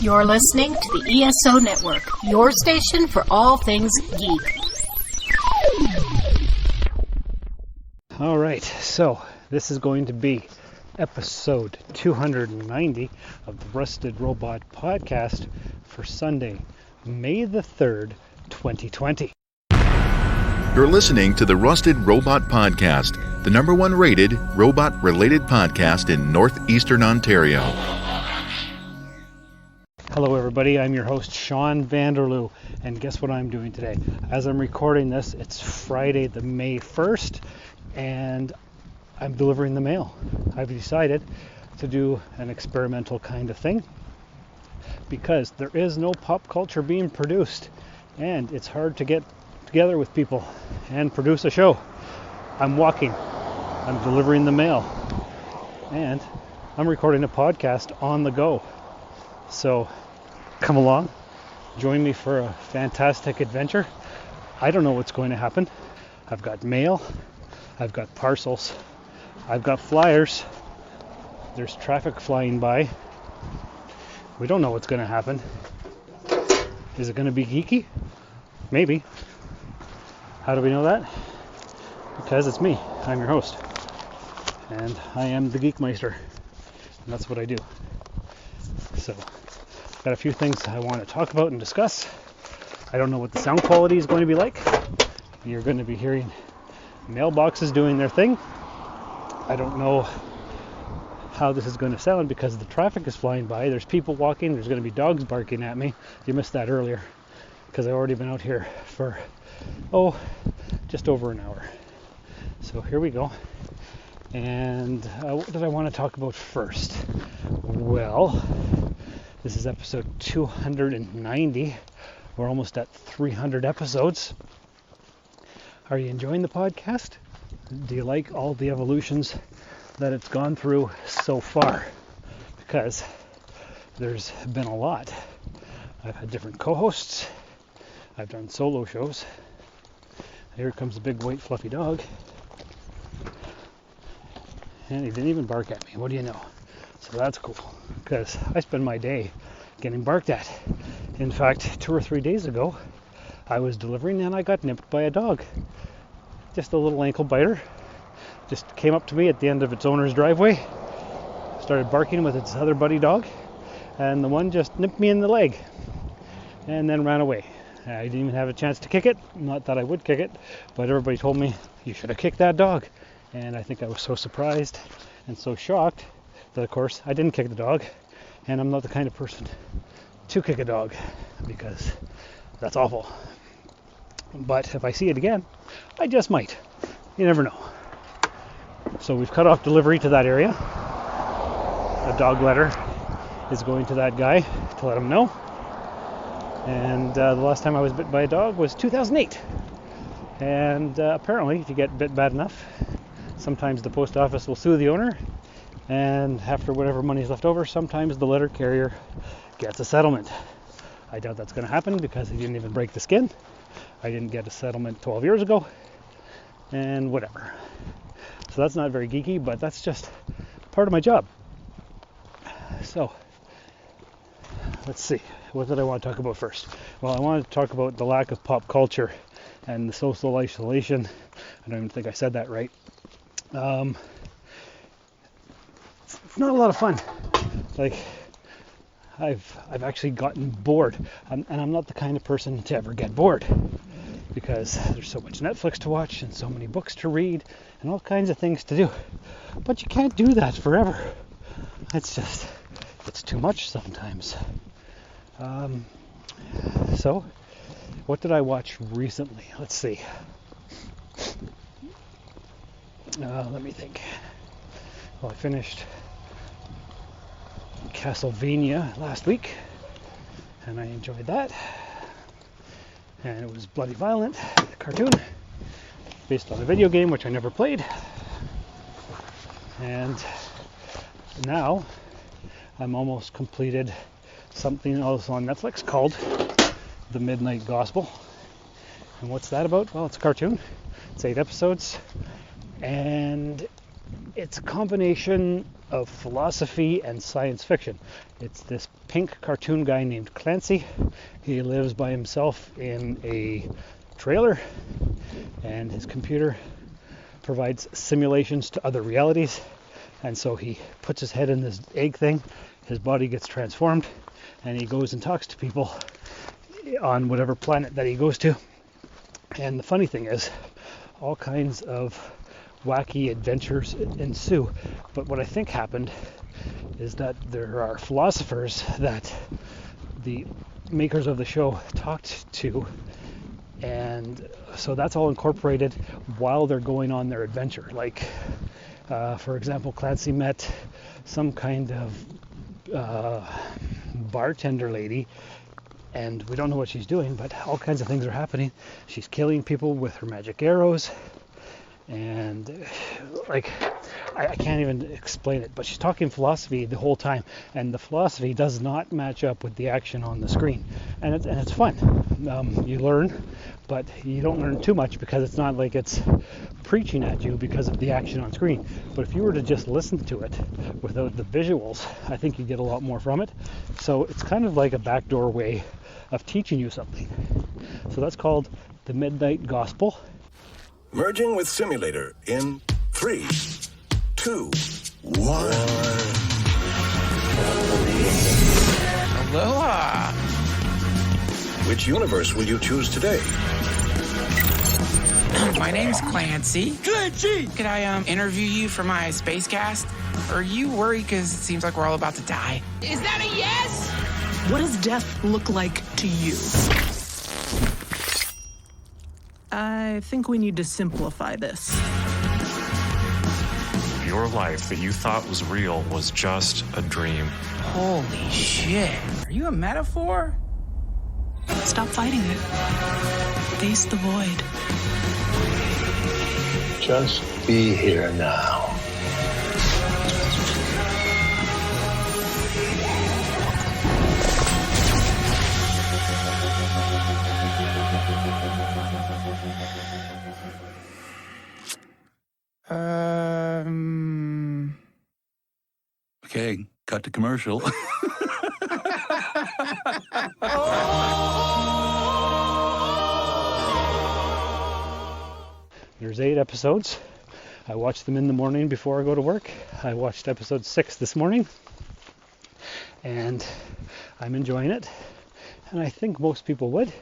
You're listening to the ESO Network, your station for all things geek. All right, so this is going to be episode 290 of the Rusted Robot Podcast for Sunday, May the 3rd, 2020. You're listening to the Rusted Robot Podcast, the #1 rated robot-related podcast in northeastern Ontario. Hello everybody, I'm your host Sean Vanderloo, and guess what I'm doing today? As I'm recording this, it's Friday the May 1st, and I'm delivering the mail. I've decided to do an experimental kind of thing because there is no pop culture being produced, and it's hard to get together with people and produce a show. I'm walking, I'm delivering the mail, and I'm recording a podcast on the go. So come along, join me for a fantastic adventure. I don't know what's going to happen. I've got mail, I've got parcels, I've got flyers, there's traffic flying by. We don't know what's going to happen. Is it going to be geeky? Maybe. How do we know that? Because it's me. I'm your host. And I am the Geekmeister. And that's what I do. So, got a few things I want to talk about and discuss. I don't know what the sound quality is going to be like. You're going to be hearing mailboxes doing their thing. I don't know how this is going to sound because the traffic is flying by. There's people walking. There's going to be dogs barking at me. You missed that earlier because I've already been out here for just over an hour. So here we go. And what did I want to talk about first? Well, this is episode 290. We're almost at 300 episodes. Are you enjoying the podcast? Do you like all the evolutions that it's gone through so far? Because there's been a lot. I've had different co-hosts. I've done solo shows. Here comes a big white fluffy dog. And he didn't even bark at me. What do you know? So that's cool. Because I spend my day getting barked at. In fact, 2 or 3 days ago, I was delivering and I got nipped by a dog. Just a little ankle biter. Just came up to me at the end of its owner's driveway. Started barking with its other buddy dog. And the one just nipped me in the leg. And then ran away. I didn't even have a chance to kick it. Not that I would kick it, but everybody told me, you should have kicked that dog. And I think I was so surprised and so shocked that, of course, I didn't kick the dog. And I'm not the kind of person to kick a dog because that's awful. But if I see it again, I just might. You never know. So we've cut off delivery to that area. A dog letter is going to that guy to let him know. And the last time I was bit by a dog was 2008. And apparently, if you get bit bad enough, sometimes the post office will sue the owner. And after whatever money's left over, sometimes the letter carrier gets a settlement. I doubt that's going to happen because he didn't even break the skin. I didn't get a settlement 12 years ago. And whatever. So that's not very geeky, but that's just part of my job. So, let's see. What did I want to talk about first? Well, I wanted to talk about the lack of pop culture and the social isolation. I don't even think I said that right. It's not a lot of fun. Like, I've actually gotten bored, and I'm not the kind of person to ever get bored because there's so much Netflix to watch and so many books to read and all kinds of things to do. But you can't do that forever. It's too much sometimes. So, what did I watch recently? Let's see. Let me think. Well, I finished Castlevania last week, and I enjoyed that. And it was bloody violent, a cartoon, based on a video game which I never played. And now I'm almost completed something else on Netflix called The Midnight Gospel. And what's that about? Well, it's a cartoon. It's 8 episodes. And it's a combination of philosophy and science fiction. It's this pink cartoon guy named Clancy. He lives by himself in a trailer, and his computer provides simulations to other realities. And so he puts his head in this egg thing, his body gets transformed, and he goes and talks to people on whatever planet that he goes to. And the funny thing is, all kinds of wacky adventures ensue. But what I think happened is that there are philosophers that the makers of the show talked to, and so that's all incorporated while they're going on their adventure. Like, for example, Clancy met some kind of bartender lady, and we don't know what she's doing, but all kinds of things are happening. She's killing people with her magic arrows, and like, I can't even explain it, but she's talking philosophy the whole time, and the philosophy does not match up with the action on the screen, and it's fun. You learn, but you don't learn too much because it's not like it's preaching at you because of the action on screen. But if you were to just listen to it without the visuals, I think you get a lot more from it. So it's kind of like a backdoor way of teaching you something. So that's called the Midnight Gospel. Merging with simulator in 3, 2, 1. Aloha! Which universe will you choose today? My name's Clancy. Clancy! Could I interview you for my space cast? Are you worried because it seems like we're all about to die? Is that a yes? What does death look like to you? I think we need to simplify this. Your life that you thought was real was just a dream. Holy shit. Are you a metaphor? Stop fighting it. Face the void. Just be here now. Okay, cut to commercial. There's 8 episodes. I watch them in the morning before I go to work. I watched episode 6 this morning, and I'm enjoying it. And I think most people would,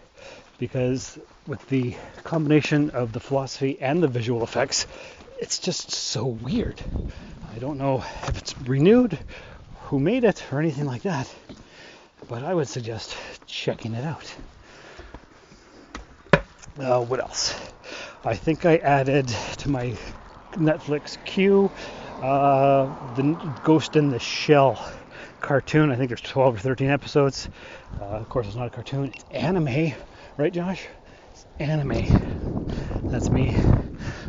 because with the combination of the philosophy and the visual effects, it's just so weird. I don't know if it's renewed, who made it, or anything like that, but I would suggest checking it out. What else? I think I added to my Netflix queue the Ghost in the Shell cartoon. I think there's 12 or 13 episodes. Of course, it's not a cartoon, it's anime. Right, Josh? It's anime. That's me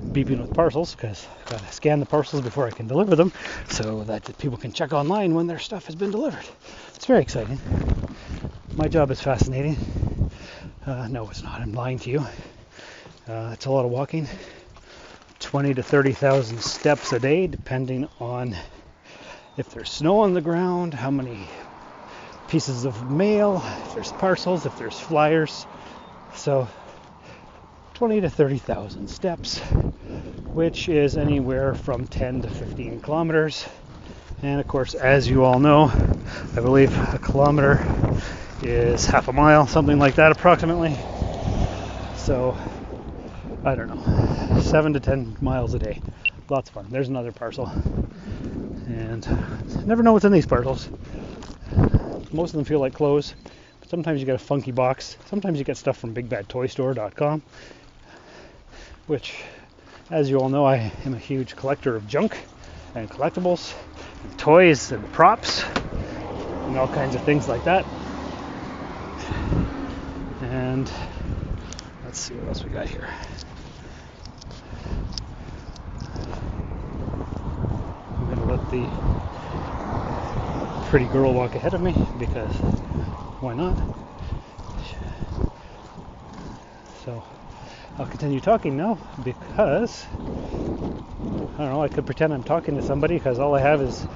beeping with parcels, because I've got to scan the parcels before I can deliver them so that people can check online when their stuff has been delivered. It's very exciting. My job is fascinating. No, it's not. I'm lying to you. It's a lot of walking. 20 to 30,000 steps a day, depending on if there's snow on the ground, how many pieces of mail, if there's parcels, if there's flyers. So 20 to 30,000 steps, which is anywhere from 10 to 15 kilometers. And of course, as you all know, I believe a kilometer is half a mile, something like that approximately. So, I don't know, 7 to 10 miles a day. Lots of fun. There's another parcel. And I never know what's in these parcels. Most of them feel like clothes. But sometimes you get a funky box. Sometimes you get stuff from BigBadToyStore.com. Which, as you all know, I am a huge collector of junk and collectibles, and toys and props, and all kinds of things like that. And let's see what else we got here. I'm going to let the pretty girl walk ahead of me, because why not? So I'll continue talking now, because I don't know, I could pretend I'm talking to somebody, because all I have is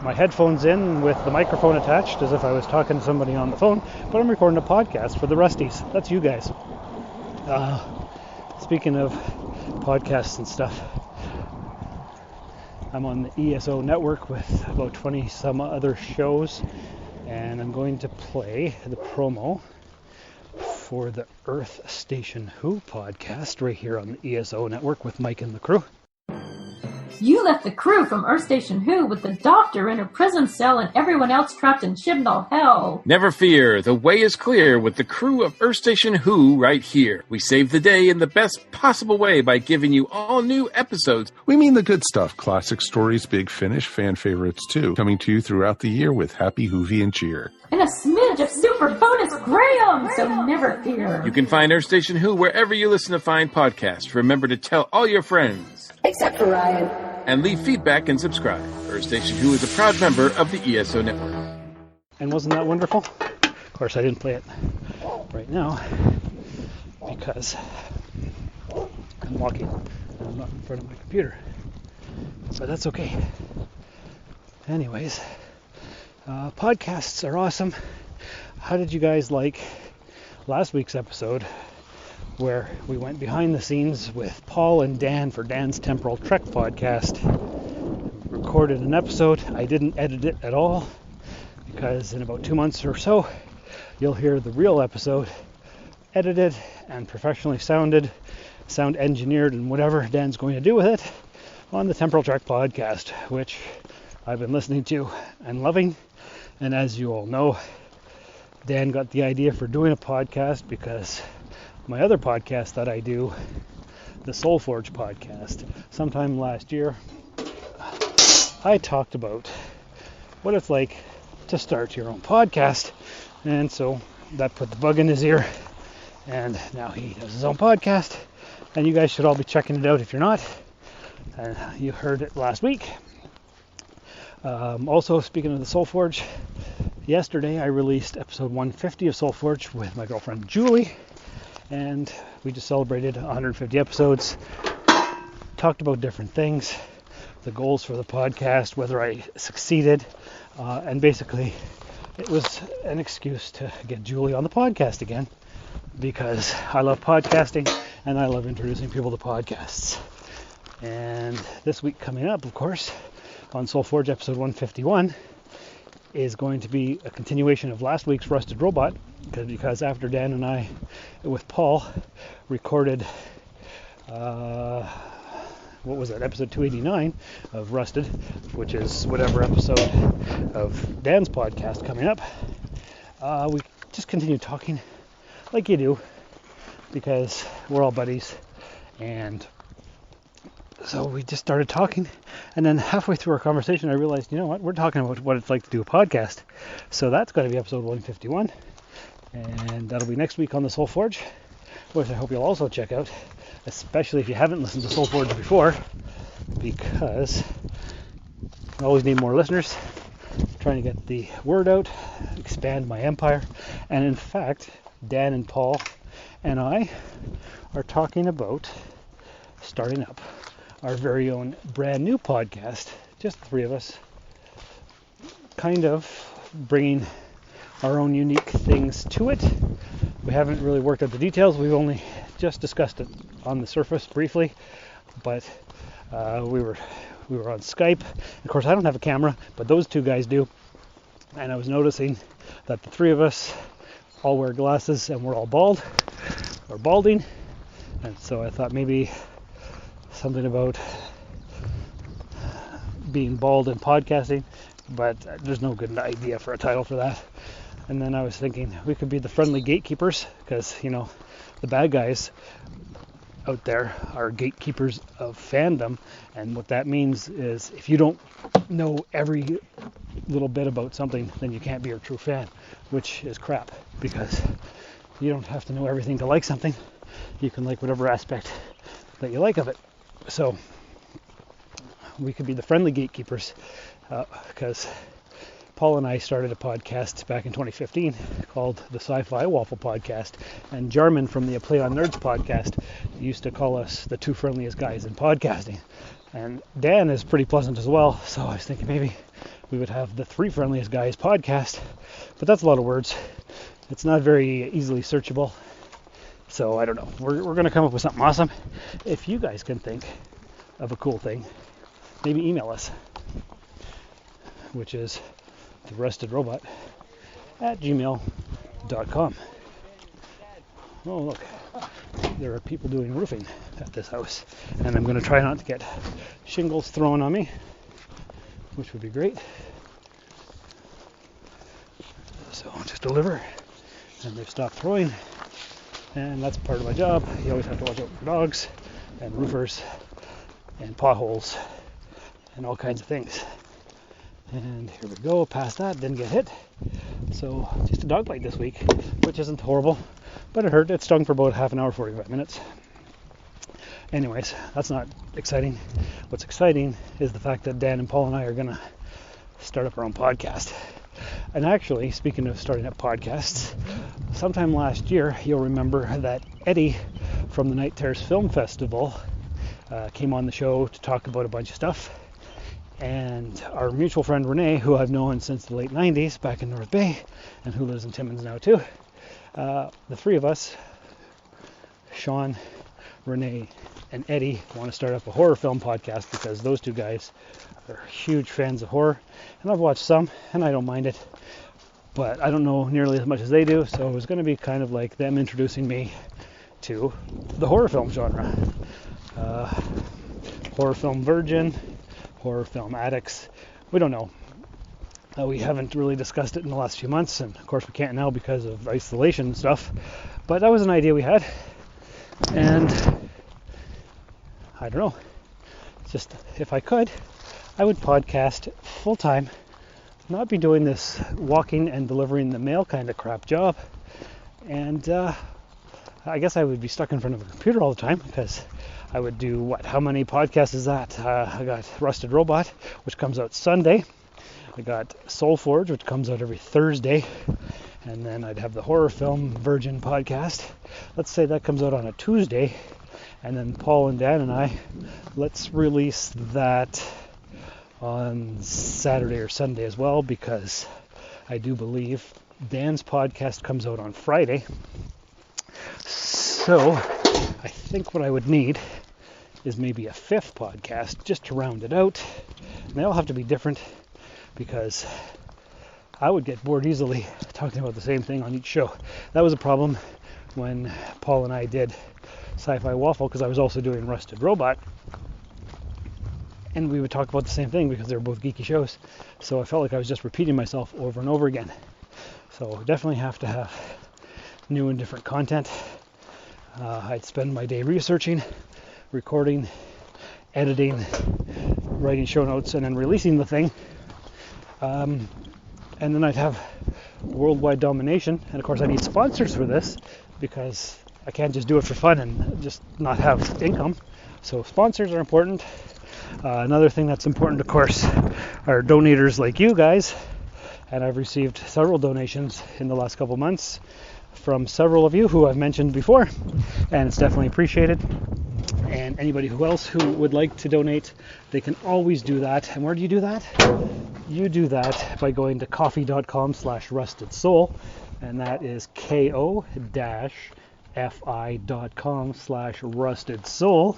my headphones in with the microphone attached as if I was talking to somebody on the phone, but I'm recording a podcast for the Rusties. That's you guys. Speaking of podcasts and stuff, I'm on the ESO network with about 20 some other shows, and I'm going to play the promo for the Earth Station Who podcast right here on the ESO network with Mike and the crew. You left the crew from Earth Station Who with the Doctor in a prison cell and everyone else trapped in Chibnall hell. Never fear, the way is clear with the crew of Earth Station Who right here. We save the day in the best possible way by giving you all new episodes. We mean the good stuff, classic stories, big finish, fan favorites too, coming to you throughout the year with happy hoovy and cheer. And a smidge of super bonus Graham, so never fear. You can find Earth Station Who wherever you listen to fine podcasts. Remember to tell all your friends. Except for Ryan. And leave feedback and subscribe. Earth Station Who is a proud member of the ESO network. And wasn't that wonderful? Of course, I didn't play it right now because I'm walking and I'm not in front of my computer. But that's okay. Anyways, podcasts are awesome. How did you guys like last week's episode where we went behind the scenes with Paul and Dan for Dan's Temporal Trek podcast? Recorded an episode. I didn't edit it at all because in about 2 months or so you'll hear the real episode edited and professionally sound engineered and whatever Dan's going to do with it on the Temporal Trek podcast, which I've been listening to and loving. And as you all know, Dan got the idea for doing a podcast because my other podcast that I do, the Soul Forge podcast, sometime last year, I talked about what it's like to start your own podcast. And so that put the bug in his ear. And now he does his own podcast. And you guys should all be checking it out if you're not. You heard it last week. Also, speaking of the Soul Forge, yesterday I released episode 150 of Soul Forge with my girlfriend Julie. And we just celebrated 150 episodes, talked about different things, the goals for the podcast, whether I succeeded, and basically it was an excuse to get Julie on the podcast again because I love podcasting and I love introducing people to podcasts. And this week coming up, of course, on Soul Forge episode 151 is going to be a continuation of last week's Rusted Robot, because after Dan and I, with Paul, recorded, what was that, episode 289 of Rusted, which is whatever episode of Dan's podcast coming up, we just continued talking like you do, because we're all buddies, and so we just started talking, and then halfway through our conversation I realized, you know what, we're talking about what it's like to do a podcast. So that's going to be episode 151, and that'll be next week on the Soul Forge, which I hope you'll also check out, especially if you haven't listened to Soul Forge before, because I always need more listeners. I'm trying to get the word out, expand my empire, and in fact, Dan and Paul and I are talking about starting up our very own brand new podcast, just the three of us, kind of bringing our own unique things to it. We haven't really worked out the details. We've only just discussed it on the surface briefly, but we were on Skype. Of course, I don't have a camera, but those two guys do. And I was noticing that the three of us all wear glasses and we're all bald or balding. And so I thought maybe something about being bald and podcasting, but there's no good idea for a title for that. And then I was thinking we could be the friendly gatekeepers, because, you know, the bad guys out there are gatekeepers of fandom, and what that means is if you don't know every little bit about something, then you can't be a true fan, which is crap, because you don't have to know everything to like something. You can like whatever aspect that you like of it. So we could be the friendly gatekeepers, because Paul and I started a podcast back in 2015 called the Sci-Fi Waffle Podcast, and Jarman from the A Play on Nerds podcast used to call us the two friendliest guys in podcasting. And Dan is pretty pleasant as well, so I was thinking maybe we would have the Three Friendliest Guys podcast, but that's a lot of words. It's not very easily searchable, so I don't know. We're going to come up with something awesome. If you guys can think of a cool thing, maybe email us, which is therustedrobot@gmail.com. Oh, look. There are people doing roofing at this house, and I'm going to try not to get shingles thrown on me, which would be great. So I'll just deliver, and they've stopped throwing, and that's part of my job. You always have to watch out for dogs and roofers and potholes and all kinds of things. And here we go, past that, didn't get hit. So just a dog bite this week, which isn't horrible, but it hurt. It stung for about half an hour, 45 minutes. Anyways, that's not exciting. What's exciting is the fact that Dan and Paul and I are going to start up our own podcast. And actually, speaking of starting up podcasts, sometime last year, you'll remember that Eddie from the Night Terrace Film Festival came on the show to talk about a bunch of stuff. And our mutual friend Renee, who I've known since the late 90s back in North Bay, and who lives in Timmins now too, the three of us, Sean, Renee, and Eddie, want to start up a horror film podcast because those two guys are huge fans of horror. And I've watched some, and I don't mind it, but I don't know nearly as much as they do, so it was going to be kind of like them introducing me to the horror film genre. Horror film virgin, horror film addicts. We don't know. We haven't really discussed it in the last few months, and of course we can't now because of isolation and stuff, but that was an idea we had, and I don't know, just if I could, I would podcast full time, not be doing this walking and delivering the mail kind of crap job, and I guess I would be stuck in front of a computer all the time because I would do how many podcasts is that? I got Rusted Robot, which comes out Sunday. I got Soul Forge, which comes out every Thursday. And then I'd have the Horror Film Virgin podcast. Let's say that comes out on a Tuesday. And then Paul and Dan and I, let's release that on Saturday or Sunday as well, because I do believe Dan's podcast comes out on Friday. So I think what I would need is maybe a fifth podcast just to round it out. And they all have to be different because I would get bored easily talking about the same thing on each show. That was a problem when Paul and I did Sci-Fi Waffle, because I was also doing Rusted Robot. And we would talk about the same thing because they were both geeky shows. So I felt like I was just repeating myself over and over again. So definitely have to have new and different content. I'd spend my day researching, recording, editing, writing show notes, and then releasing the thing. And then I'd have worldwide domination. And of course I need sponsors for this because I can't just do it for fun and just not have income. So sponsors are important. Another thing that's important, of course, are donators like you guys. And I've received several donations in the last couple months from several of you who I've mentioned before, and it's definitely appreciated. And anybody else who would like to donate, they can always do that. And where do you do that? You do that by going to coffee.com/rustedsoul, and that is ko-fi.com/rustedsoul.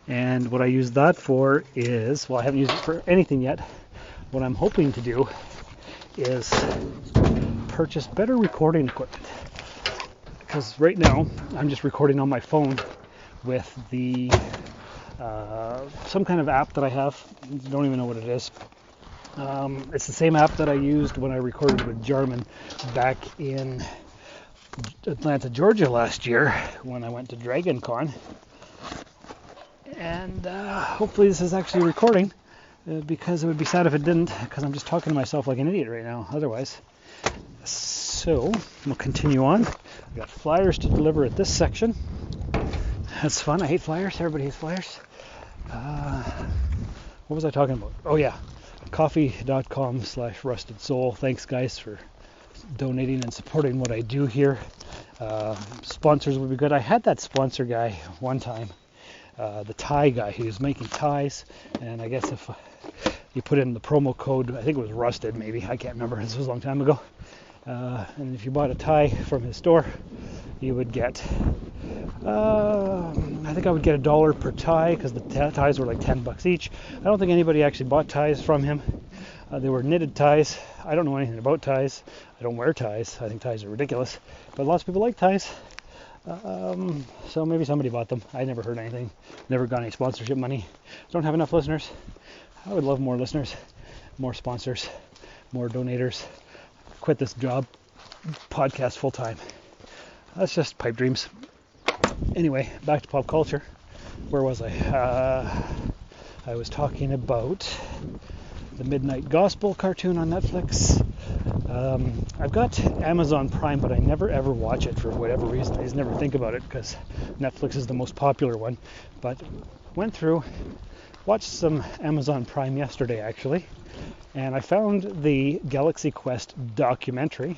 And what I use that for is, well, I haven't used it for anything yet. What I'm hoping to do is purchase better recording equipment. Because right now, I'm just recording on my phone with the some kind of app that I have. Don't even know what it is. It's the same app that I used when I recorded with Jarman back in Atlanta, Georgia last year when I went to Dragon Con. And hopefully this is actually recording, because it would be sad if it didn't, because I'm just talking to myself like an idiot right now otherwise. So we'll continue on. I've got flyers to deliver at this section. That's fun. I hate flyers. Everybody hates flyers. What was I talking about? Oh yeah, coffee.com/rustedsoul. Thanks guys for donating and supporting what I do here. Sponsors would be good. I had that sponsor guy one time the tie guy. He was making ties, and I guess if you put in the promo code, I think it was Rusted maybe, I can't remember, this was a long time ago, and if you bought a tie from his store, you would get, I think I would get $1 per tie, because the ties were like $10 each. I don't think anybody actually bought ties from him. They were knitted ties. I don't know anything about ties. I don't wear ties. I think ties are ridiculous, but lots of people like ties. So maybe somebody bought them. I never heard anything. Never got any sponsorship money. Don't have enough listeners. I would love more listeners, more sponsors, more donators. Quit this job, podcast full time. That's just pipe dreams. Anyway, back to pop culture. Where was I? I was talking about the Midnight Gospel cartoon on Netflix. I've got Amazon Prime, but I never ever watch it for whatever reason. I just never think about it because Netflix is the most popular one. But went through, watched some Amazon Prime yesterday actually, and I found the Galaxy Quest documentary.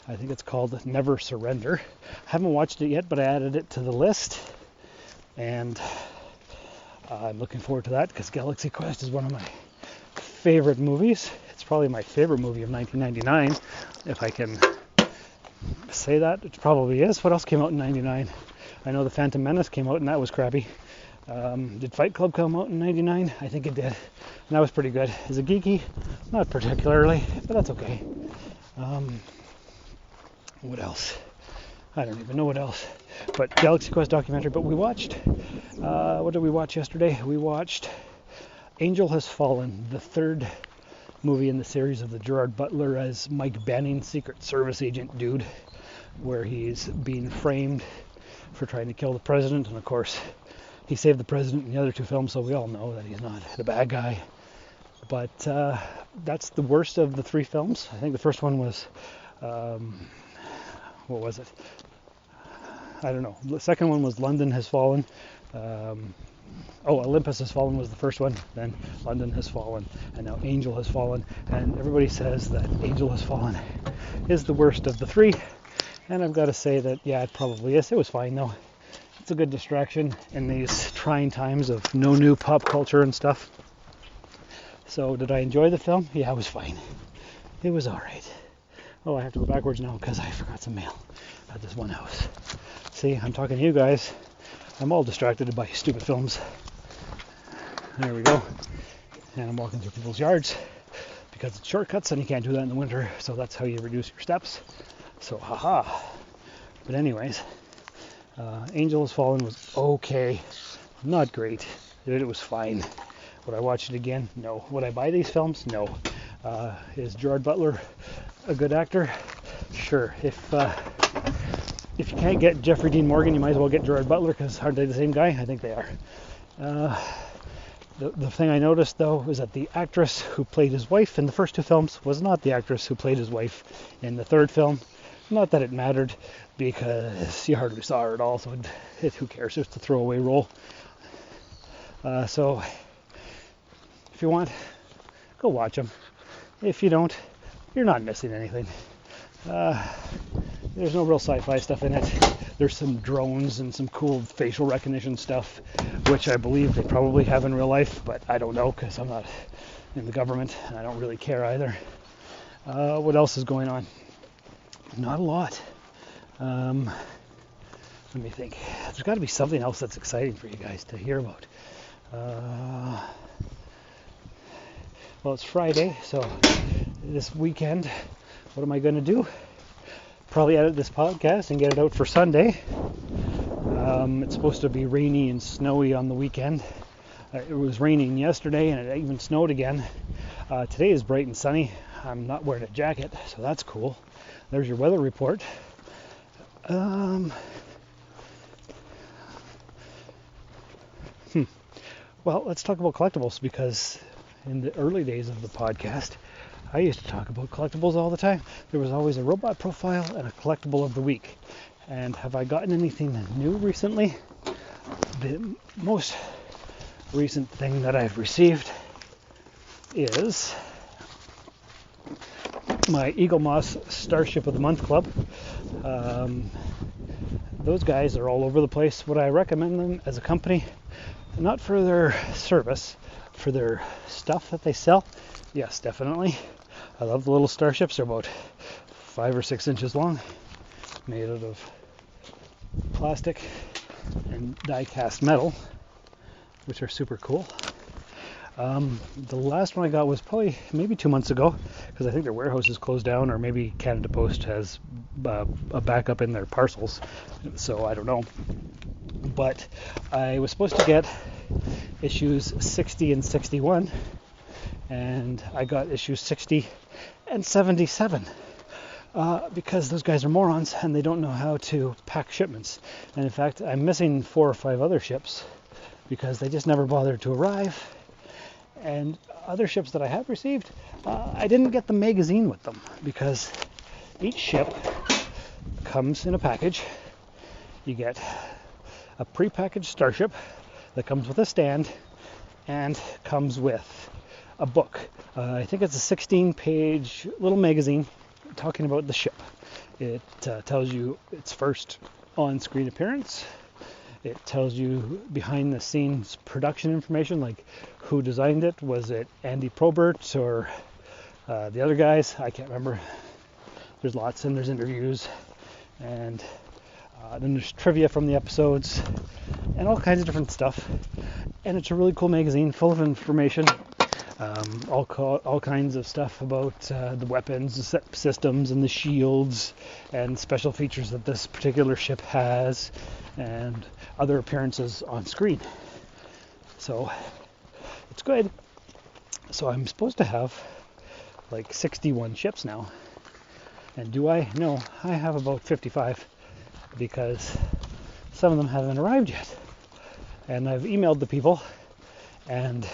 I think it's called Never Surrender. I haven't watched it yet, but I added it to the list, and I'm looking forward to that because Galaxy Quest is one of my favorite movies. It's probably my favorite movie of 1999, if I can say that. It probably is. What else came out in 99? I know The Phantom Menace came out and that was crappy. Did Fight Club come out in 99? I think it did. And that was pretty good. Is it geeky? Not particularly, but that's okay. What else? I don't even know what else. But Galaxy Quest documentary. But we watched, what did we watch yesterday? We watched Angel Has Fallen, the third movie in the series of the Gerard Butler as Mike Banning Secret Service agent dude, where he's being framed for trying to kill the president, and of course he saved the president in the other two films, so we all know that he's not the bad guy. But that's the worst of the three films. I think the first one was, what was it? I don't know. The second one was London Has Fallen. Olympus Has Fallen was the first one, then London Has Fallen, and now Angel Has Fallen, and everybody says that Angel Has Fallen is the worst of the three, and I've got to say that, yeah, it probably is. It was fine, though. It's a good distraction in these trying times of no new pop culture and stuff. So, did I enjoy the film? Yeah, it was fine. It was alright. Oh, I have to go backwards now because I forgot some mail at this one house. See, I'm talking to you guys. I'm all distracted by stupid films. There we go. And I'm walking through people's yards because it's shortcuts and you can't do that in the winter, so that's how you reduce your steps. So, haha. But anyways, Angel Has Fallen was okay. Not great. It was fine. Would I watch it again? No. Would I buy these films? No. Is Gerard Butler a good actor? Sure. If you can't get Jeffrey Dean Morgan, you might as well get Gerard Butler, because aren't they the same guy? I think they are. The thing I noticed, though, was that the actress who played his wife in the first two films was not the actress who played his wife in the third film. Not that it mattered, because you hardly saw her at all, so who cares? It's a throwaway role. So, if you want, go watch them. If you don't, you're not missing anything. There's no real sci-fi stuff in it. There's some drones and some cool facial recognition stuff, which I believe they probably have in real life, but I don't know because I'm not in the government and I don't really care either. What else is going on? Not a lot. Let me think. There's got to be something else that's exciting for you guys to hear about. Well, it's Friday, so this weekend, what am I going to do? Probably edit this podcast and get it out for Sunday. It's supposed to be rainy and snowy on the weekend. It was raining yesterday and it even snowed again. Today is bright and sunny. I'm not wearing a jacket, so that's cool. There's your weather report. Well, let's talk about collectibles, because in the early days of the podcast, I used to talk about collectibles all the time. There was always a robot profile and a collectible of the week. And have I gotten anything new recently? The most recent thing that I've received is my Eagle Moss Starship of the Month Club. Those guys are all over the place. Would I recommend them as a company? Not for their service, for their stuff that they sell. Yes, definitely. I love the little starships. They're about 5 or 6 inches long, made out of plastic and die-cast metal, which are super cool. The last one I got was probably maybe 2 months ago, because I think their warehouse is closed down, or maybe Canada Post has a backup in their parcels, so I don't know. But I was supposed to get issues 60 and 61, and I got issues 60 and 77. Because those guys are morons and they don't know how to pack shipments. And in fact, I'm missing 4 or 5 other ships because they just never bothered to arrive. And other ships that I have received, I didn't get the magazine with them because each ship comes in a package. You get a prepackaged starship that comes with a stand and comes with a book. I think it's a 16-page little magazine talking about the ship. It tells you its first on-screen appearance. It tells you behind the scenes production information, like who designed it. Was it Andy Probert or the other guys? I can't remember. There's lots, and there's interviews, and then there's trivia from the episodes and all kinds of different stuff. And it's a really cool magazine full of information. All kinds of stuff about the weapons, the systems, and the shields, and special features that this particular ship has, and other appearances on screen. So it's good. So I'm supposed to have like 61 ships now. And do I? No, I have about 55 because some of them haven't arrived yet. And I've emailed the people, and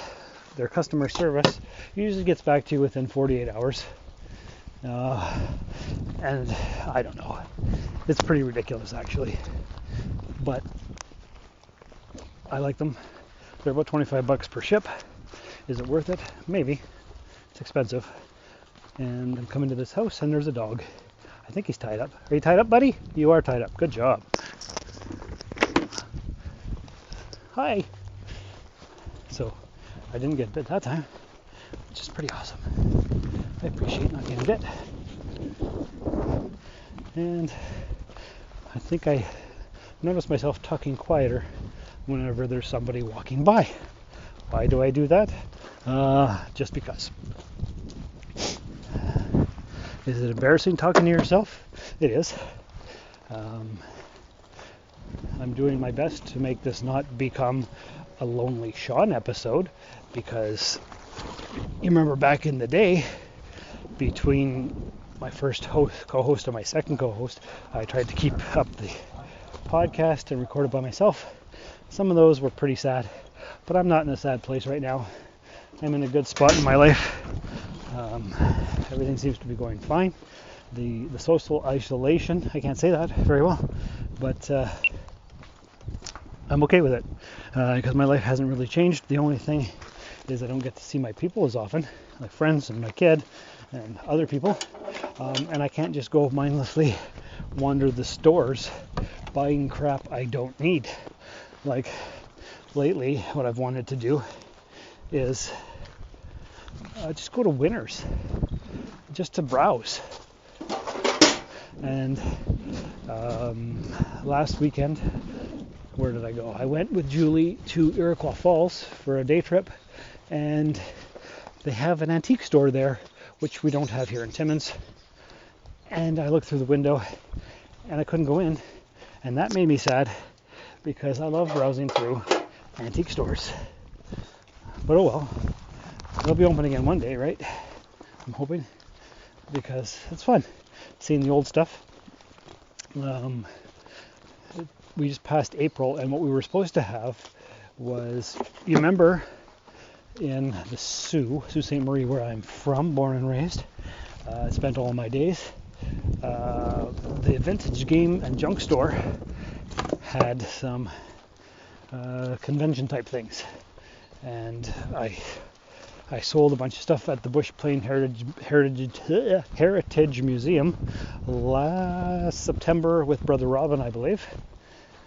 their customer service usually gets back to you within 48 hours. And I don't know. It's pretty ridiculous, actually. But I like them. They're about $25 per ship. Is it worth it? Maybe. It's expensive. And I'm coming to this house, and there's a dog. I think he's tied up. Are you tied up, buddy? You are tied up. Good job. Hi. So I didn't get bit that time, which is pretty awesome. I appreciate not getting bit. And I think I notice myself talking quieter whenever there's somebody walking by. Why do I do that? Just because. Is it embarrassing talking to yourself? It is. I'm doing my best to make this not become a Lonely Sean episode, because you remember back in the day, between my first co-host and my second co-host, I tried to keep up the podcast and record it by myself. Some of those were pretty sad, but I'm not in a sad place right now. I'm in a good spot in my life. Everything seems to be going fine. The social isolation, I can't say that very well, but I'm okay with it because my life hasn't really changed. The only thing is I don't get to see my people as often, my friends and my kid and other people, and I can't just go mindlessly wander the stores buying crap I don't need. Like lately, what I've wanted to do is just go to Winners just to browse. And last weekend, where did I go? I went with Julie to Iroquois Falls for a day trip, and they have an antique store there, which we don't have here in Timmins. And I looked through the window, and I couldn't go in, and that made me sad, because I love browsing through antique stores. But oh well, they'll be open again one day, right? I'm hoping, because it's fun seeing the old stuff. We just passed April, and what we were supposed to have was, you remember, in the Sault Ste. Marie, where I'm from, born and raised, I spent all my days. The vintage game and junk store had some convention type things, and I I sold a bunch of stuff at the Bush Plain Heritage Museum last September with Brother Robin, I believe.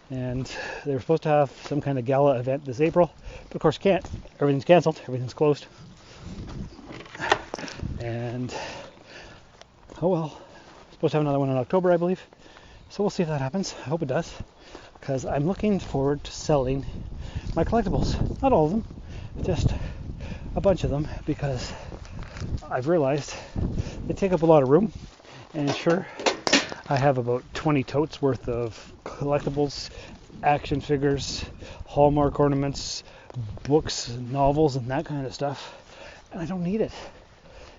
And they were supposed to have some kind of gala event this April, but of course can't. Everything's canceled. Everything's closed. And oh well, supposed to have another one in October, I believe. So we'll see if that happens. I hope it does, because I'm looking forward to selling my collectibles. Not all of them, just a bunch of them, because I've realized they take up a lot of room. And sure, I have about 20 totes worth of collectibles, action figures, Hallmark ornaments, books, novels, and that kind of stuff. And I don't need it.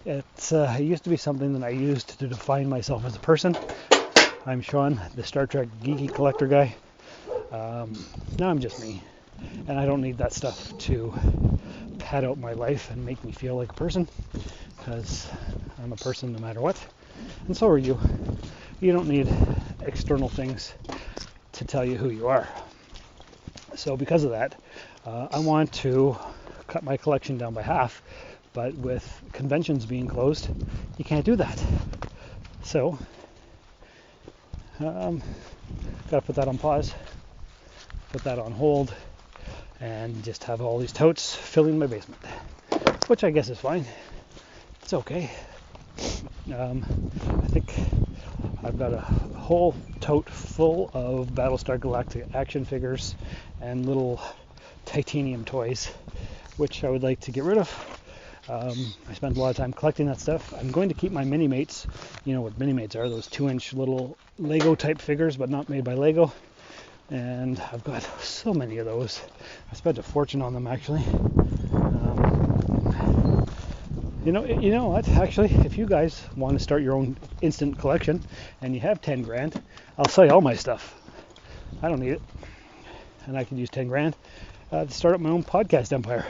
It used to be something that I used to define myself as a person. I'm Sean, the Star Trek geeky collector guy. Now I'm just me. And I don't need that stuff to pad out my life and make me feel like a person, because I'm a person no matter what. And so are you. You don't need external things to tell you who you are. So because of that, I want to cut my collection down by half, but with conventions being closed, you can't do that. So, got to put that on pause, put that on hold, and just have all these totes filling my basement, which I guess is fine. It's okay. I think I've got a whole tote full of Battlestar Galactica action figures and little titanium toys, which I would like to get rid of. I spent a lot of time collecting that stuff. I'm going to keep my Mini-Mates. You know what Mini-Mates are, those 2-inch little Lego type figures, but not made by Lego. And I've got so many of those. I spent a fortune on them, actually. You know what? Actually, if you guys want to start your own instant collection and you have 10 grand, I'll sell you all my stuff. I don't need it. And I could use 10 grand to start up my own podcast empire.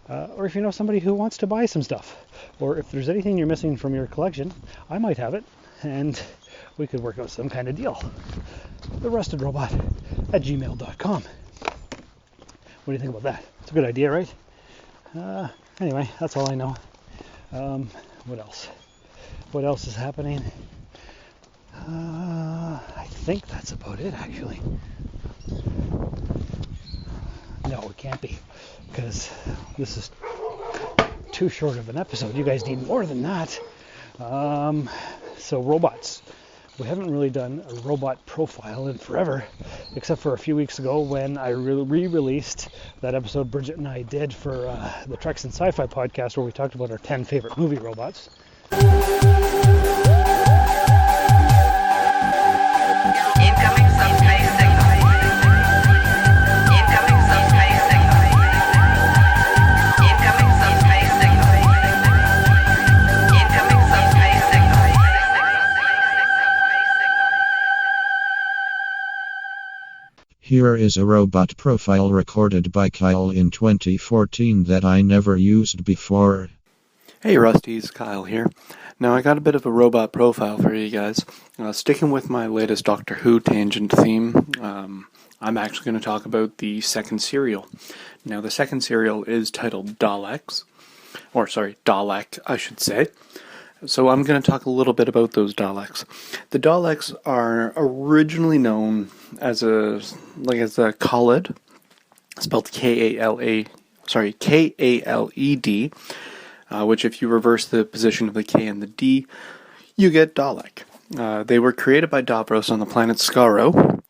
Or if you know somebody who wants to buy some stuff, or if there's anything you're missing from your collection, I might have it, and we could work out some kind of deal. therustedrobot@gmail.com. What do you think about that? It's a good idea, right? Anyway, that's all I know. What else? What else is happening? I think that's about it, actually. No, it can't be, because this is too short of an episode. You guys need more than that. So robots. We haven't really done a robot profile in forever, except for a few weeks ago when I re-released that episode Bridget and I did for the Treks and Sci-Fi podcast, where we talked about our 10 favorite movie robots. Incoming subspace signal. Incoming subspace signal. Incoming subspace signal. Incoming subspace signal. Here is a robot profile recorded by Kyle in 2014 that I never used before. Hey Rusties, Kyle here. Now I got a bit of a robot profile for you guys. Sticking with my latest Doctor Who tangent theme, I'm actually going to talk about the second serial. Now the second serial is titled Daleks, Dalek I should say. So I'm going to talk a little bit about those Daleks. The Daleks are originally known as a Khaled, spelled K-A-L-E-D, which if you reverse the position of the K and the D, you get Dalek. They were created by Davros on the planet Skaro,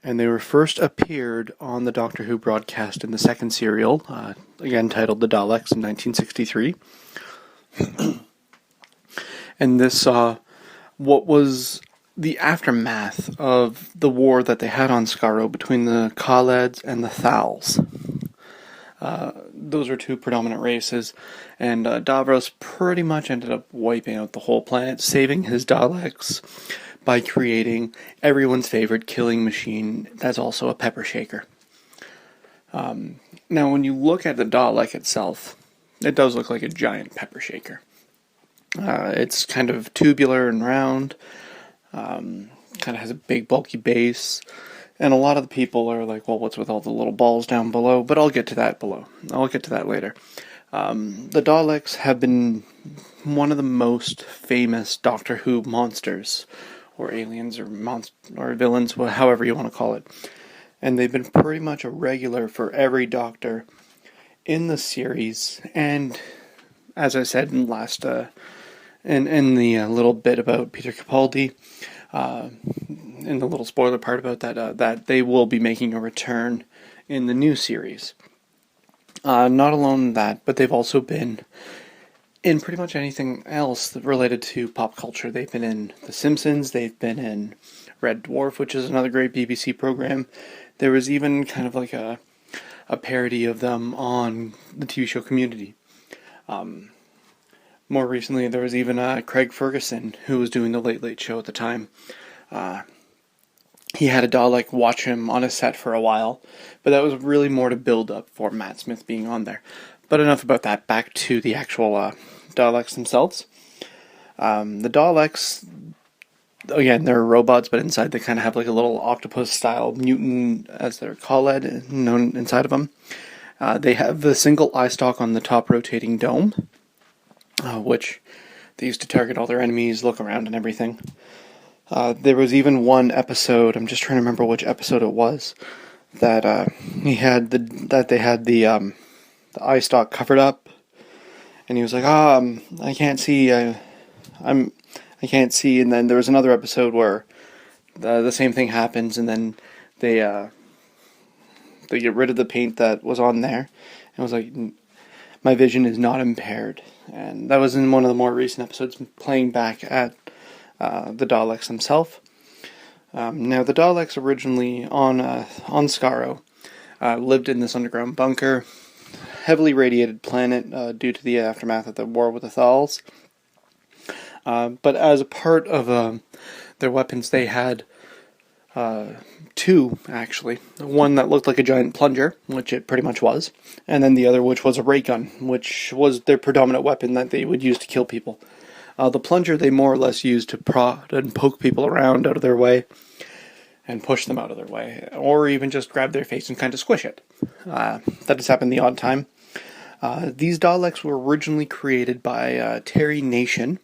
and they were first appeared on the Doctor Who broadcast in the second serial, again titled The Daleks in 1963. And this saw what was the aftermath of the war that they had on Skaro between the Khaleds and the Thals. Those are two predominant races, and Davros pretty much ended up wiping out the whole planet, saving his Daleks by creating everyone's favorite killing machine that's also a pepper shaker. Now, when you look at the Dalek itself, it does look like a giant pepper shaker. It's kind of tubular and round, kind of has a big bulky base, and a lot of the people are like, well, what's with all the little balls down below? But I'll get to that later. The Daleks have been one of the most famous Doctor Who monsters, or aliens, or villains, however you want to call it. And they've been pretty much a regular for every Doctor in the series. And as I said in last, in the little bit about Peter Capaldi, in the little spoiler part about that, that they will be making a return in the new series. Not alone that, but they've also been in pretty much anything else related to pop culture. They've been in The Simpsons, they've been in Red Dwarf, which is another great BBC program. There was even kind of like a parody of them on the TV show Community. More recently, there was even Craig Ferguson, who was doing The Late Late Show at the time. He had a Dalek watch him on a set for a while, but that was really more to build up for Matt Smith being on there. But enough about that, back to the actual Daleks themselves. The Daleks, again, they're robots, but inside they kind of have like a little octopus-style mutant, as they're called, known inside of them. They have the single eye stalk on the top rotating dome, which they used to target all their enemies, look around and everything. There was even one episode, I'm just trying to remember which episode it was, that they had the eye stalk covered up, and he was like, I can't see, I can't see, and then there was another episode where the same thing happens, and then they get rid of the paint that was on there, and it was like, my vision is not impaired, and that was in one of the more recent episodes, playing back at the Daleks themselves. Now, the Daleks originally on Skaro lived in this underground bunker, heavily radiated planet due to the aftermath of the war with the Thals. But as a part of their weapons, they had two, actually. One that looked like a giant plunger, which it pretty much was, and then the other which was a ray gun, which was their predominant weapon that they would use to kill people. The plunger they more or less used to prod and poke people around out of their way and push them out of their way, or even just grab their face and kind of squish it. That has happened the odd time. These Daleks were originally created by Terry Nation.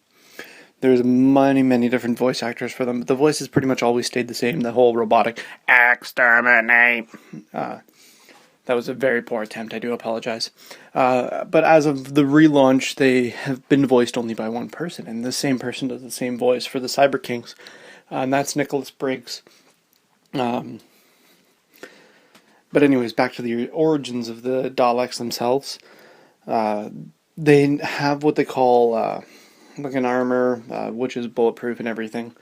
There's many different voice actors for them, but the voices pretty much always stayed the same, the whole robotic exterminate. That was a very poor attempt, I do apologize. But as of the relaunch, they have been voiced only by one person, and the same person does the same voice for the Cyber Kings, and that's Nicholas Briggs. But anyways, back to the origins of the Daleks themselves. They have what they call like an armor, which is bulletproof and everything.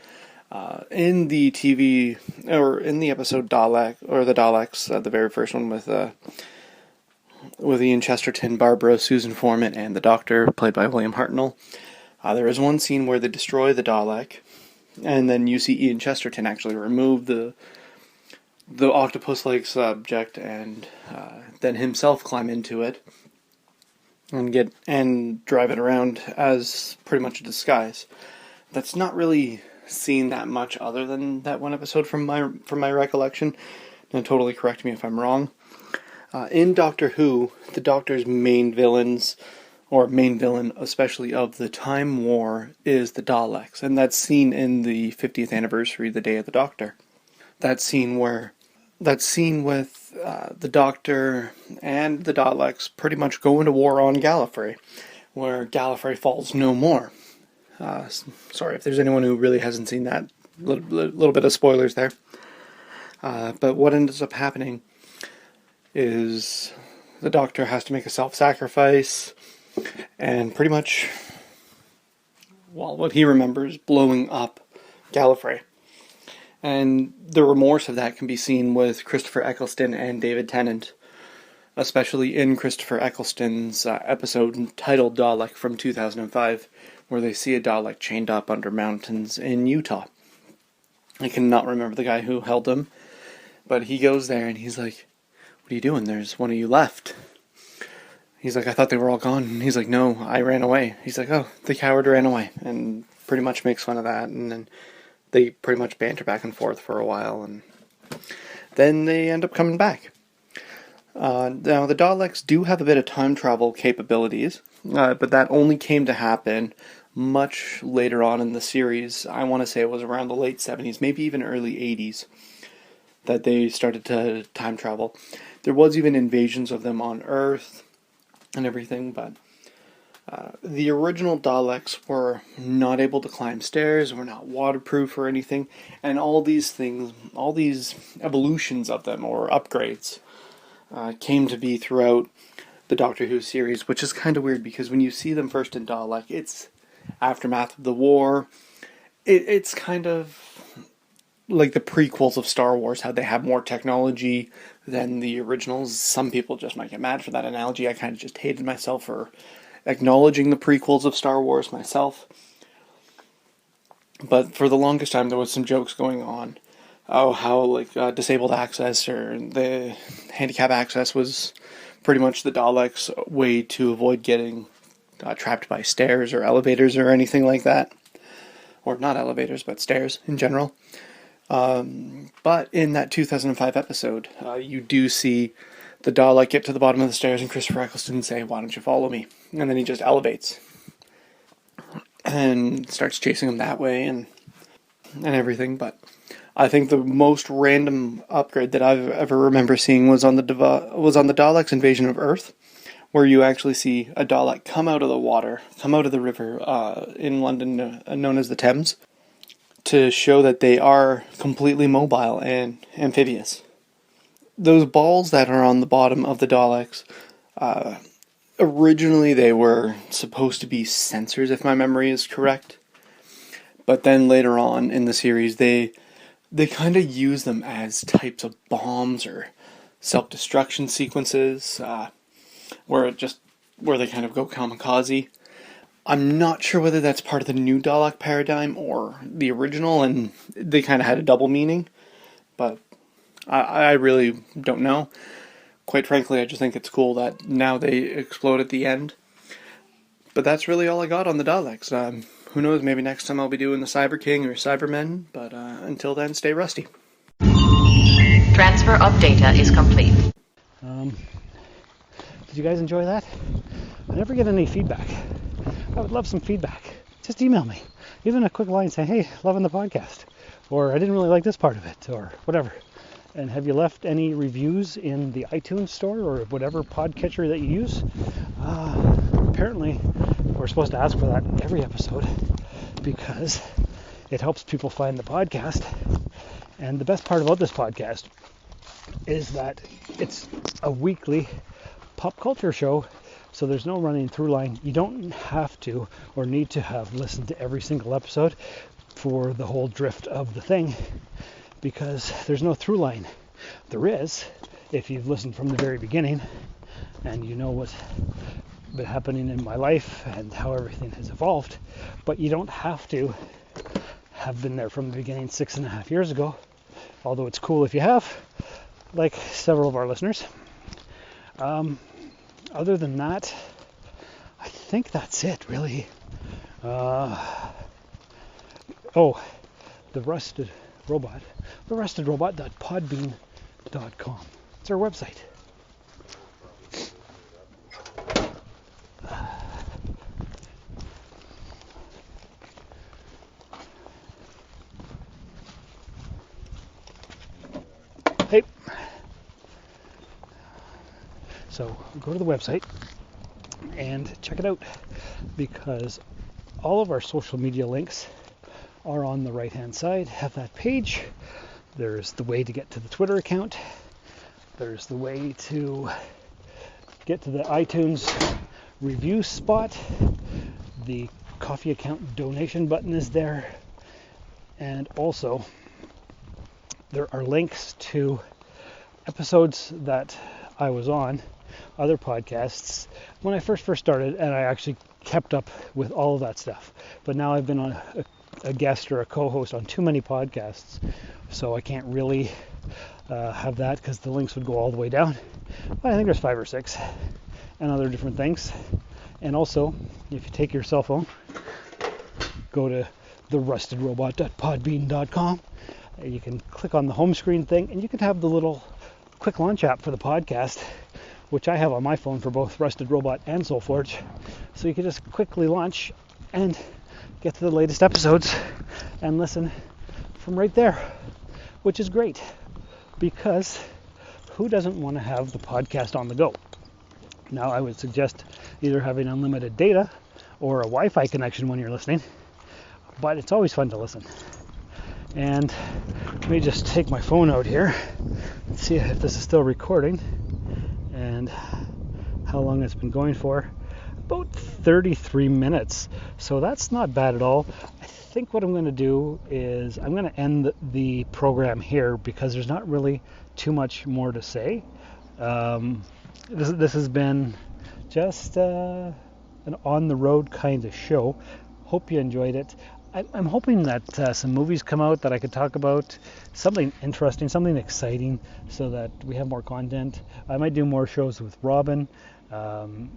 In the TV, or in the episode Dalek, or the Daleks, the very first one with Ian Chesterton, Barbara, Susan Foreman, and the Doctor, played by William Hartnell, there is one scene where they destroy the Dalek, and then you see Ian Chesterton actually remove the octopus-like subject, and then himself climb into it, and drive it around as pretty much a disguise. That's not really seen that much other than that one episode from my recollection. Now, totally correct me if I'm wrong. In Doctor Who, the Doctor's main villains, or main villain especially of the Time War, is the Daleks, and that's seen in the 50th anniversary, the Day of the Doctor. That scene with the Doctor and the Daleks pretty much go into war on Gallifrey, where Gallifrey falls no more. Sorry if there's anyone who really hasn't seen that. Little bit of spoilers there. But what ends up happening is the Doctor has to make a self-sacrifice, and pretty much, well, what he remembers, blowing up Gallifrey. And the remorse of that can be seen with Christopher Eccleston and David Tennant, especially in Christopher Eccleston's episode entitled Dalek from 2005, where they see a Dalek chained up under mountains in Utah. I cannot remember the guy who held him, but he goes there and he's like, "What are you doing? There's one of you left." He's like, "I thought they were all gone." And he's like, "No, I ran away." He's like, "Oh, the coward ran away," and pretty much makes fun of that, and then they pretty much banter back and forth for a while, and then they end up coming back. Now, the Daleks do have a bit of time travel capabilities, but that only came to happen much later on in the series. I want to say it was around the late 70s, maybe even early 80s, that they started to time travel. There was even invasions of them on Earth and everything, but the original Daleks were not able to climb stairs, were not waterproof or anything, and all these things, all these evolutions of them, or upgrades, came to be throughout the Doctor Who series, which is kind of weird because when you see them first in Dalek, it's aftermath of the war. It's kind of like the prequels of Star Wars, how they have more technology than the originals. Some people just might get mad for that analogy. I kind of just hated myself for acknowledging the prequels of Star Wars myself. But for the longest time, there was some jokes going on. Oh, how disabled access or the handicap access was pretty much the Daleks' way to avoid getting trapped by stairs or elevators or anything like that. Or not elevators, but stairs in general. But in that 2005 episode, you do see the Dalek get to the bottom of the stairs and Christopher Eccleston say, "Why don't you follow me?" And then he just elevates and starts chasing him that way and everything. But I think the most random upgrade that I've ever remember seeing was on the Daleks' invasion of Earth, where you actually see a Dalek come out of the water, come out of the river in London known as the Thames, to show that they are completely mobile and amphibious. Those balls that are on the bottom of the Daleks, originally they were supposed to be sensors, if my memory is correct. But then later on in the series, they kind of use them as types of bombs or self-destruction sequences, where they kind of go kamikaze. I'm not sure whether that's part of the new Dalek paradigm or the original, and they kind of had a double meaning, but I really don't know. Quite frankly, I just think it's cool that now they explode at the end. But that's really all I got on the Daleks. Who knows, maybe next time I'll be doing the Cyber King or Cybermen, but until then, stay rusty. Transfer of data is complete. Did you guys enjoy that? I never get any feedback. I would love some feedback. Just email me. Even a quick line saying, "Hey, loving the podcast," or "I didn't really like this part of it," or whatever. And have you left any reviews in the iTunes store or whatever podcatcher that you use? Apparently, we're supposed to ask for that every episode because it helps people find the podcast. And the best part about this podcast is that it's a weekly pop culture show, so there's no running through line. You don't have to or need to have listened to every single episode for the whole drift of the thing, because there's no through line. There is if you've listened from the very beginning and you know what's been happening in my life and how everything has evolved, but you don't have to have been there from the beginning 6.5 years ago, although it's cool if you have, like several of our listeners. Other than that, I think that's it, really. The Rusted Robot. therustedrobot.podbean.com. It's our website. Hey. So go to the website and check it out, because all of our social media links are on the right hand side of that page. There's the way to get to the Twitter account. There's the way to get to the iTunes review spot. The coffee account donation button is there. And also there are links to episodes that I was on, other podcasts, when I first started, and I actually kept up with all of that stuff. But now I've been on a guest or a co-host on too many podcasts, so I can't really have that because the links would go all the way down. But I think there's 5 or 6 and other different things. And also, if you take your cell phone, go to therustedrobot.podbean.com. You can click on the home screen thing, and you can have the little quick launch app for the podcast, which I have on my phone for both Rusted Robot and SoulForge. So you can just quickly launch and get to the latest episodes and listen from right there, which is great because who doesn't want to have the podcast on the go? Now, I would suggest either having unlimited data or a Wi-Fi connection when you're listening, but it's always fun to listen. And let me just take my phone out here and see if this is still recording and how long it's been going for. About 33 minutes, so that's not bad at all. I think what I'm going to do is I'm going to end the program here because there's not really too much more to say. This has been just an on-the-road kind of show. Hope you enjoyed it. I'm hoping that some movies come out that I could talk about, something interesting, something exciting, so that we have more content. I might do more shows with Robin,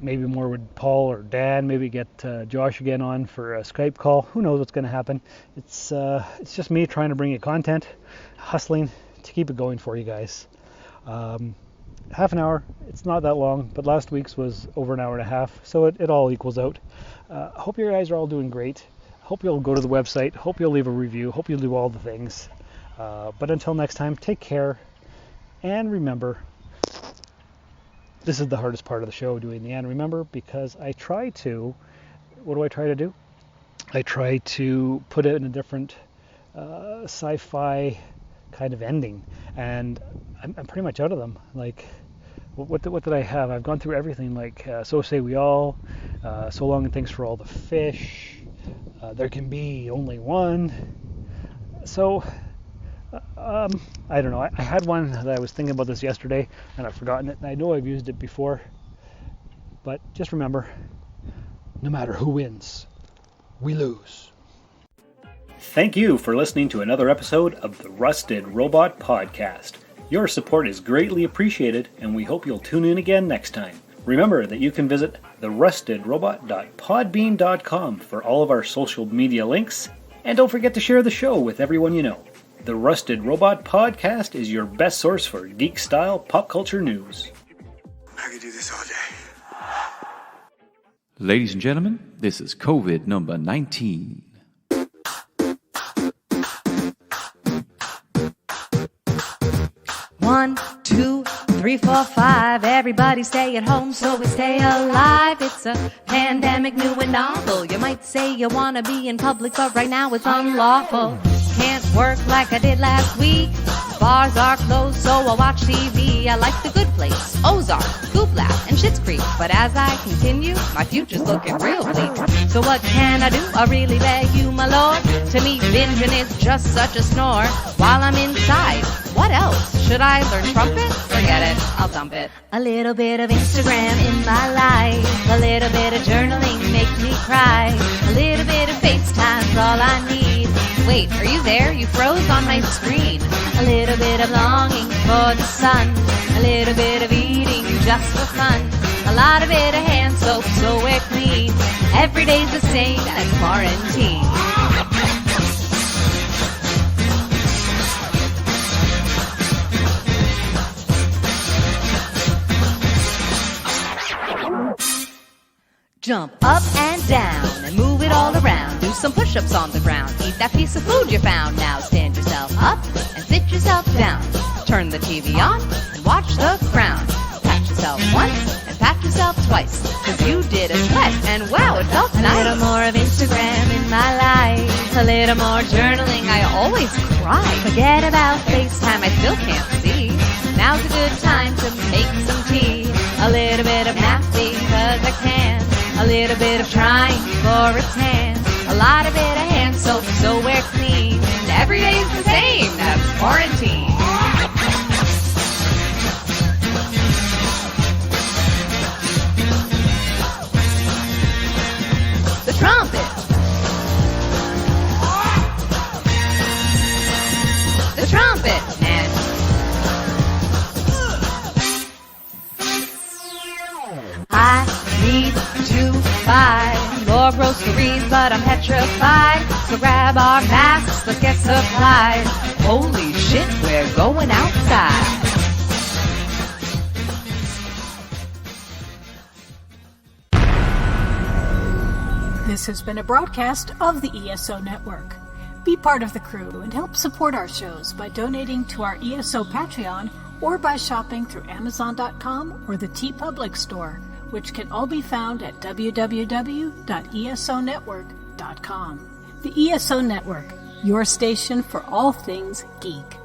maybe more with Paul or Dan, maybe get Josh again on for a Skype call. Who knows what's going to happen. It's just me trying to bring you content, hustling to keep it going for you guys. Half an hour, it's not that long, but last week's was over an hour and a half, so it all equals out. Hope you guys are all doing great. Hope you'll go to the website. Hope you'll leave a review. Hope you'll do all the things. But until next time, take care. And remember, this is the hardest part of the show, doing the and remember, because I try to, what do I try to do? I try to put it in a different sci-fi kind of ending. And I'm pretty much out of them. Like, what did I have? I've gone through everything, like So Say We All, So Long and Thanks for All the Fish, There Can Be Only One. So, I don't know. I had one that I was thinking about this yesterday, and I've forgotten it. And I know I've used it before. But just remember, no matter who wins, we lose. Thank you for listening to another episode of the Rusted Robot Podcast. Your support is greatly appreciated, and we hope you'll tune in again next time. Remember that you can visit therustedrobot.podbean.com for all of our social media links, and don't forget to share the show with everyone you know. The Rusted Robot Podcast is your best source for geek-style pop culture news. I could do this all day. Ladies and gentlemen, this is COVID number 19. One, two, 3, 4, 5. Everybody stay at home so we stay alive. It's a pandemic, new and novel. You might say you want to be in public, but right now it's unlawful. Can't work like I did last week. Bars are closed, so I'll watch TV. I like The Good Place, Ozark, Goop Laugh, and Schitt's Creek. But as I continue, my future's looking real bleak. So what can I do? I really beg you, my lord. To me, binging is just such a snore. While I'm inside, what else? Should I learn trumpet? Forget it, I'll dump it. A little bit of Instagram in my life. A little bit of journaling makes me cry. A little bit of FaceTime's all I need. Wait, are you there? You froze on my screen. A little bit of longing for the sun. A little bit of eating just for fun. A lot of it of hand soap so we're clean. Every day's the same as quarantine. Jump up and down and move it all around. Do some push-ups on the ground. Eat that piece of food you found. Now stand yourself up and sit yourself down. Turn the TV on and watch The Crown. Pat yourself once and pat yourself twice. Cause you did a sweat and wow, it felt nice. A little more of Instagram in my life. A little more journaling, I always cry. Forget about FaceTime, I still can't see. Now's a good time to make some tea. A little bit of napping cause I can. A little bit of trying for a tan. A lot of it of hand soap so we're clean. And every day's the same, that's quarantine. The trumpet. The trumpet, man. I need to buy more groceries, but I'm petrified. So grab our masks, let's get supplies. Holy shit, we're going outside. This has been a broadcast of the ESO Network. Be part of the crew and help support our shows by donating to our ESO Patreon or by shopping through Amazon.com or the TeePublic store, which can all be found at www.esonetwork.com. The ESO Network, your station for all things geek.